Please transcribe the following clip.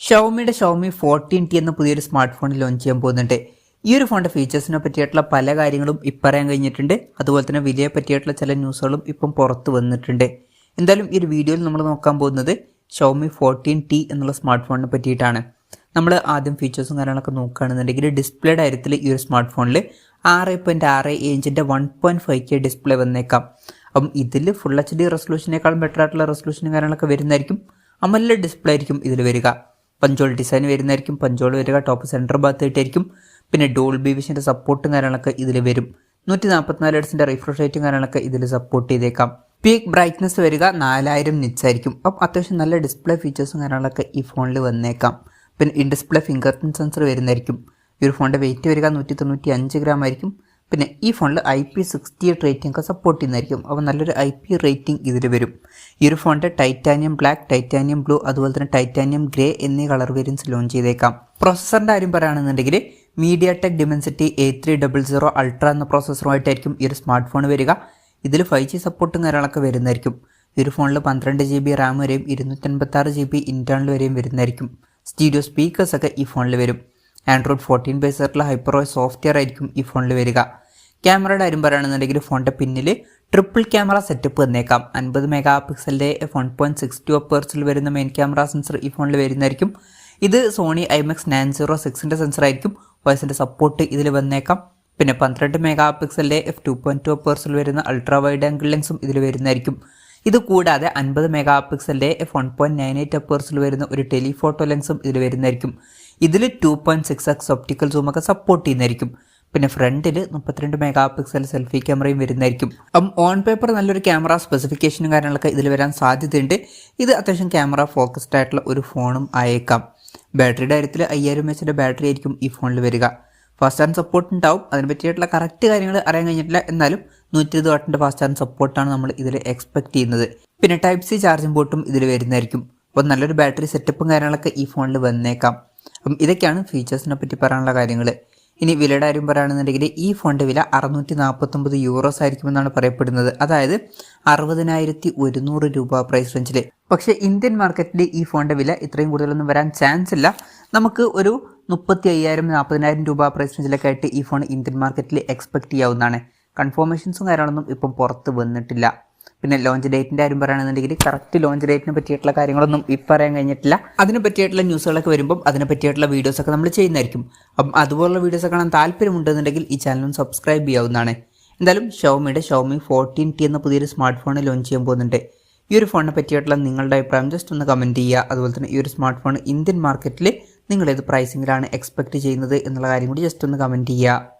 ഷവോമിയുടെ Xiaomi 14T എന്ന പുതിയൊരു smart phone launch ചെയ്യാൻ പോകുന്നുണ്ട്. ഈ ഒരു ഫോണിൻ്റെ ഫീച്ചേഴ്സിനെ പറ്റിയിട്ടുള്ള പല കാര്യങ്ങളും ഇപ്പറയാൻ കഴിഞ്ഞിട്ടുണ്ട്. അതുപോലെ തന്നെ വിലയെ പറ്റിയിട്ടുള്ള ചില ന്യൂസുകളും ഇപ്പം പുറത്ത് വന്നിട്ടുണ്ട്. എന്തായാലും ഈ ഒരു വീഡിയോയിൽ നമ്മൾ നോക്കാൻ പോകുന്നത് ഷവോമി 14T എന്നുള്ള സ്മാർട്ട് ഫോണിനെ പറ്റിയിട്ടാണ്. നമ്മൾ ആദ്യം ഫീച്ചേഴ്സും കാര്യങ്ങളൊക്കെ നോക്കുകയാണെന്നുണ്ടെങ്കിൽ ഡിസ്പ്ലേയുടെ കാര്യത്തിൽ ഈ ഒരു സ്മാർട്ട് ഫോണിൽ 6.6 ഇഞ്ചിൻ്റെ 1.5K ഡിസ്പ്ലേ വന്നേക്കാം. അപ്പം ഇതിൽ ഫുൾ HD റെസൊല്യൂഷനേക്കാളും ബെറ്റർ ആയിട്ടുള്ള റെസൊല്യൂഷനും കാര്യങ്ങളൊക്കെ വരുന്നതായിരിക്കും. അമല ഡിസ്പ്ലേ ആയിരിക്കും ഇതിൽ വരിക. പഞ്ചോൾ ഡിസൈൻ വരുന്നതായിരിക്കും. പഞ്ചോൾ വരിക ടോപ്പ് സെൻറ്റർ ഭാഗത്തായിട്ടായിരിക്കും. പിന്നെ ഡോൾബി വിഷൻ്റെ സപ്പോർട്ടും കാര്യങ്ങളൊക്കെ ഇതിൽ വരും. 144 ഹെർട്സിൻ്റെ റിഫ്രഷ് റേറ്റും കാര്യങ്ങളൊക്കെ ഇതിൽ സപ്പോർട്ട് ചെയ്തേക്കാം. പീക്ക് ബ്രൈറ്റ്നസ് വരിക 4000 നിറ്റ്സ് ആയിരിക്കും. അപ്പം അത്യാവശ്യം നല്ല ഡിസ്പ്ലേ ഫീച്ചേഴ്സും കാര്യങ്ങളൊക്കെ ഈ ഫോണിൽ വന്നേക്കാം. പിന്നെ in display finger print sensor വരുന്നതായിരിക്കും. ഈ ഒരു ഫോണിൻ്റെ വെയിറ്റ് വരിക 195 ഗ്രാം ആയിരിക്കും. പിന്നെ ഈ ഫോണിൽ IP68 റേറ്റിംഗ് ഒക്കെ സപ്പോർട്ട് ചെയ്യുന്നതായിരിക്കും. അപ്പോൾ നല്ലൊരു IP റേറ്റിംഗ് ഇതിൽ വരും. ഈ ഒരു ഫോണിൻ്റെ ടൈറ്റാനിയം ബ്ലാക്ക്, ടൈറ്റാനിയം ബ്ലൂ, അതുപോലെ തന്നെ ടൈറ്റാനിയം ഗ്രേ എന്നീ കളർ വേരിയൻസ് ലോഞ്ച് ചെയ്തേക്കാം. പ്രോസസ്സറിൻ്റെ കാര്യം പറയുകയാണെന്നുണ്ടെങ്കിൽ MediaTek Dimensity A300 Ultra എന്ന പ്രോസസ്സറുമായിട്ടായിരിക്കും ഈ ഒരു സ്മാർട്ട് ഫോൺ വരിക. ഇതിൽ 5G സപ്പോർട്ടും കാര്യങ്ങളൊക്കെ വരുന്നതായിരിക്കും. ഈ ഒരു ഫോണിൽ 12 GB റാം വരെയും 256 GB ഇൻറ്റേർണൽ വരെയും വരുന്നതായിരിക്കും. സ്റ്റീരിയോ സ്പീക്കേഴ്സൊക്കെ ഈ ഫോണിൽ വരും. ആൻഡ്രോയിഡ് 14 ബേസ് ആയിട്ടുള്ള ഹൈപ്പറോയ് സോഫ്റ്റ്വെയർ ആയിരിക്കും ഈ ഫോണിൽ വരിക. ക്യാമറയുടെ കാര്യം പറയുകയാണെന്നുണ്ടെങ്കിൽ ഫോണിൻ്റെ പിന്നിൽ ട്രിപ്പിൾ ക്യാമറ സെറ്റപ്പ് വന്നേക്കാം. 50 മെഗാ പിക്സലിൻ്റെ 1.62 അപ്പേഴ്സിൽ വരുന്ന മെയിൻ ക്യാമറ സെൻസർ ഈ ഫോണിൽ വരുന്നതായിരിക്കും. ഇത് സോണി IMX 906ൻ്റെ സെൻസർ ആയിരിക്കും. വോയിസിൻ്റെ സപ്പോർട്ട് ഇതിൽ വന്നേക്കാം. പിന്നെ 12 മെഗാ പിക്സലിൻ്റെ f2.2 അപ്പേഴ്സിൽ വരുന്ന അൾട്രാ വൈഡ് ആംഗിൾ ലെൻസും ഇതിൽ വരുന്നതായിരിക്കും. ഇത് കൂടാതെ 50 മെഗാ പിക്സലിൻ്റെ f1.98 അപ്പേഴ്സിൽ വരുന്ന ഒരു ടെലിഫോട്ടോ ലെൻസും ഇതിൽ വരുന്നതായിരിക്കും. ഇതിൽ 2.6x ഒപ്റ്റിക്കൽ സൂമൊക്കെ സപ്പോർട്ട് ചെയ്യുന്നതായിരിക്കും. പിന്നെ ഫ്രണ്ടിൽ 32 മെഗാ പിക്സൽ സെൽഫി ക്യാമറയും വരുന്നതായിരിക്കും. അപ്പം ഓൺ പേപ്പർ നല്ലൊരു ക്യാമറ സ്പെസിഫിക്കേഷനും കാര്യങ്ങളൊക്കെ ഇതിൽ വരാൻ സാധ്യതയുണ്ട്. ഇത് അത്യാവശ്യം ക്യാമറ ഫോക്കസ്ഡ് ആയിട്ടുള്ള ഒരു ഫോണും ആയേക്കാം. ബാറ്ററിയുടെ കാര്യത്തിൽ 5000 mAh ബാറ്ററി ആയിരിക്കും ഈ ഫോണിൽ വരിക. ഫാസ്റ്റ് ചാർജ് സപ്പോർട്ട് ഉണ്ടാവും. അതിനെ പറ്റിയിട്ടുള്ള കറക്റ്റ് കാര്യങ്ങൾ അറിയാൻ കഴിഞ്ഞിട്ടില്ല. എന്നാലും 120 വാട്ടിൻ്റെ ഫാസ്റ്റ് ചാർജ് സപ്പോർട്ടാണ് നമ്മൾ ഇതിൽ എക്സ്പെക്ട് ചെയ്യുന്നത്. പിന്നെ Type-C ചാർജിംഗ് പോർട്ടും ഇതിൽ വരുന്നതായിരിക്കും. അപ്പോൾ നല്ലൊരു ബാറ്ററി സെറ്റപ്പും കാര്യങ്ങളൊക്കെ ഈ ഫോണിൽ വന്നേക്കാം. അപ്പം ഇതൊക്കെയാണ് ഫീച്ചേഴ്സിനെ പറ്റി പറയാനുള്ള കാര്യങ്ങൾ. ഇനി വിലയുടെ കാര്യം പറയുകയാണെന്നുണ്ടെങ്കിൽ ഈ ഫോണിൻ്റെ വില 649 യൂറോസ് ആയിരിക്കുമെന്നാണ് പറയപ്പെടുന്നത്. അതായത് 60,100 രൂപ പ്രൈസ് റേഞ്ചിൽ. പക്ഷേ ഇന്ത്യൻ മാർക്കറ്റിൽ ഈ ഫോണിൻ്റെ വില ഇത്രയും കൂടുതലൊന്നും വരാൻ ചാൻസ് ഇല്ല. നമുക്ക് ഒരു 35,000-40,000 രൂപ പ്രൈസ് റേഞ്ചിലൊക്കെ ആയിട്ട് ഈ ഫോൺ ഇന്ത്യൻ മാർക്കറ്റിൽ എക്സ്പെക്ട് ചെയ്യാവുന്നതാണ്. കൺഫർമേഷൻസും കാര്യങ്ങളൊന്നും ഇപ്പം പുറത്ത് വന്നിട്ടില്ല. പിന്നെ ലോഞ്ച് ഡേറ്റിൻ്റെ കാര്യം പറയുകയാണെന്നുണ്ടെങ്കിൽ കറക്റ്റ് ലോഞ്ച് ഡേറ്റിനെ പറ്റിയിട്ടുള്ള കാര്യങ്ങളൊന്നും ഇപ്പം അറിയാൻ കഴിഞ്ഞിട്ടില്ല. അതിനെ പറ്റിയിട്ടുള്ള ന്യൂസുകളൊക്കെ വരുമ്പം അതിനെ പറ്റിയിട്ടുള്ള വീഡിയോസൊക്കെ നമ്മൾ ചെയ്യുന്നതായിരിക്കും. അപ്പം അതുപോലുള്ള വീഡിയോസ് കാണാൻ താല്പര്യമുണ്ടെന്നുണ്ടെങ്കിൽ ഈ ചാനലും സബ്സ്ക്രൈബ് ചെയ്യാവുന്നതാണ്. എന്തായാലും ഷവോമിയുടെ ഷവോമി 14T എന്ന പുതിയൊരു സ്മാർട്ട് ഫോൺ ലോഞ്ച് ചെയ്യാൻ പോകുന്നുണ്ട്. ഈ ഒരു ഫോണിനെ പറ്റിയിട്ടുള്ള നിങ്ങളുടെ അഭിപ്രായം ജസ്റ്റ് ഒന്ന് കമൻറ്റ് ചെയ്യുക. അതുപോലെ തന്നെ ഈ ഒരു സ്മാർട്ട് ഫോൺ ഇന്ത്യൻ മാർക്കറ്റിൽ നിങ്ങൾ ഏത് പ്രൈസിങ്ങിലാണ് എക്സ്പെക്ട് ചെയ്യുന്നത് എന്നുള്ള കാര്യം കൂടി ജസ്റ്റ് ഒന്ന് കമൻറ്റ് ചെയ്യുക.